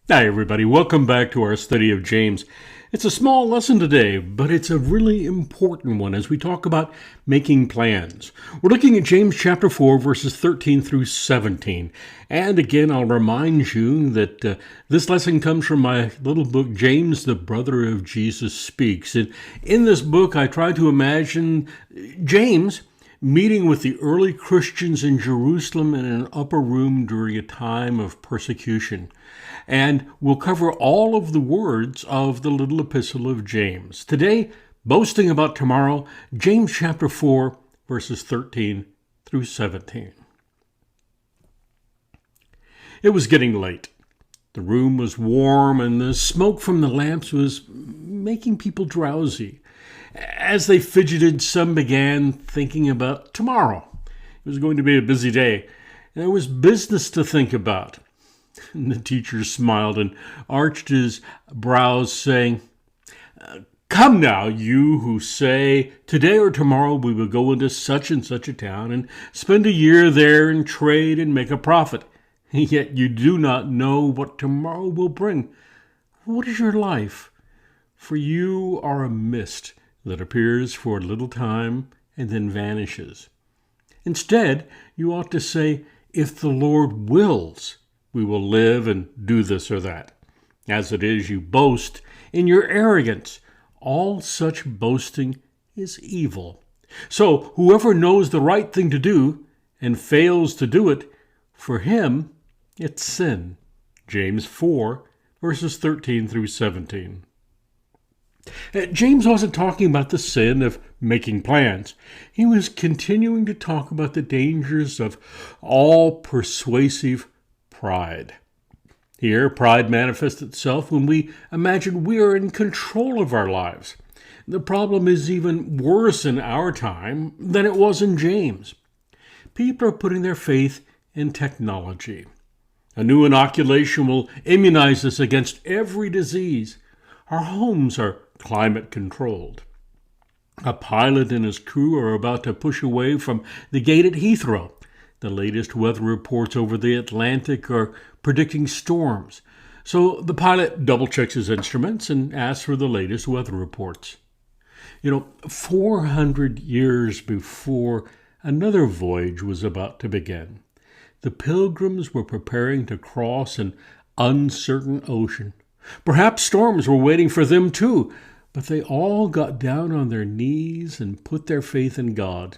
Hi, everybody. Welcome back to our study of James. It's a small lesson today, but it's a really important one as we talk about making plans. We're looking at James chapter 4, verses 13 through 17. And again, I'll remind you that this lesson comes from my little book, James, the Brother of Jesus Speaks. And in this book, I try to imagine James meeting with the early Christians in Jerusalem in an upper room during a time of persecution. And we'll cover all of the words of the little epistle of James. Today, boasting about tomorrow, James chapter 4, verses 13 through 17. It was getting late. The room was warm, and the smoke from the lamps was making people drowsy. As they fidgeted, some began thinking about tomorrow. It was going to be a busy day. There was business to think about. And the teacher smiled and arched his brows, saying, "Come now, you who say, today or tomorrow we will go into such and such a town and spend a year there and trade and make a profit. Yet you do not know what tomorrow will bring. What is your life? For you are a mist that appears for a little time and then vanishes. Instead, you ought to say, if the Lord wills, we will live and do this or that. As it is, you boast in your arrogance. All such boasting is evil. So whoever knows the right thing to do and fails to do it, for him it's sin." James 4, verses 13 through 17. James wasn't talking about the sin of making plans. He was continuing to talk about the dangers of all persuasive pride. Here, pride manifests itself when we imagine we are in control of our lives. The problem is even worse in our time than it was in James. People are putting their faith in technology. A new inoculation will immunize us against every disease. Our homes are climate controlled. A pilot and his crew are about to push away from the gate at Heathrow. The latest weather reports over the Atlantic are predicting storms. So the pilot double-checks his instruments and asks for the latest weather reports. 400 years before, another voyage was about to begin. The pilgrims were preparing to cross an uncertain ocean. Perhaps storms were waiting for them too, but they all got down on their knees and put their faith in God.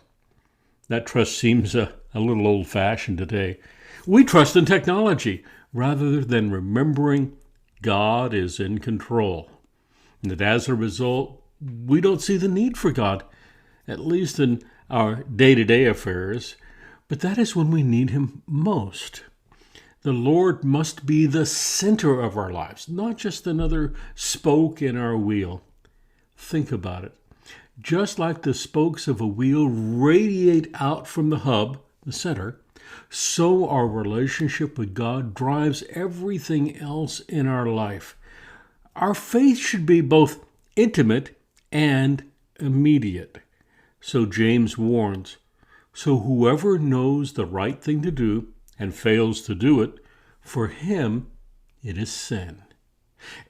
That trust seems a little old-fashioned today. We trust in technology rather than remembering God is in control. And that as a result, we don't see the need for God, at least in our day-to-day affairs, but that is when we need Him most. The Lord must be the center of our lives, not just another spoke in our wheel. Think about it. Just like the spokes of a wheel radiate out from the hub, the center, so our relationship with God drives everything else in our life. Our faith should be both intimate and immediate. So James warns, so whoever knows the right thing to do and fails to do it, for him it is sin.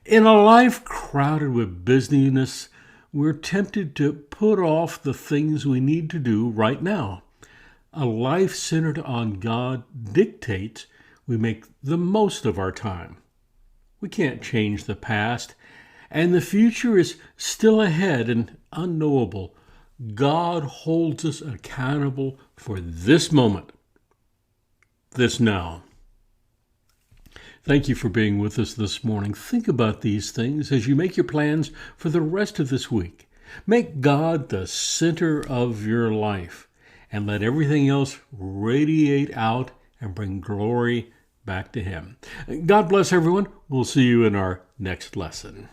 In a life crowded with busyness, we're tempted to put off the things we need to do right now. A life centered on God dictates we make the most of our time. We can't change the past, and the future is still ahead and unknowable. God holds us accountable for this moment, this now. Thank you for being with us this morning. Think about these things as you make your plans for the rest of this week. Make God the center of your life and let everything else radiate out and bring glory back to Him. God bless everyone. We'll see you in our next lesson.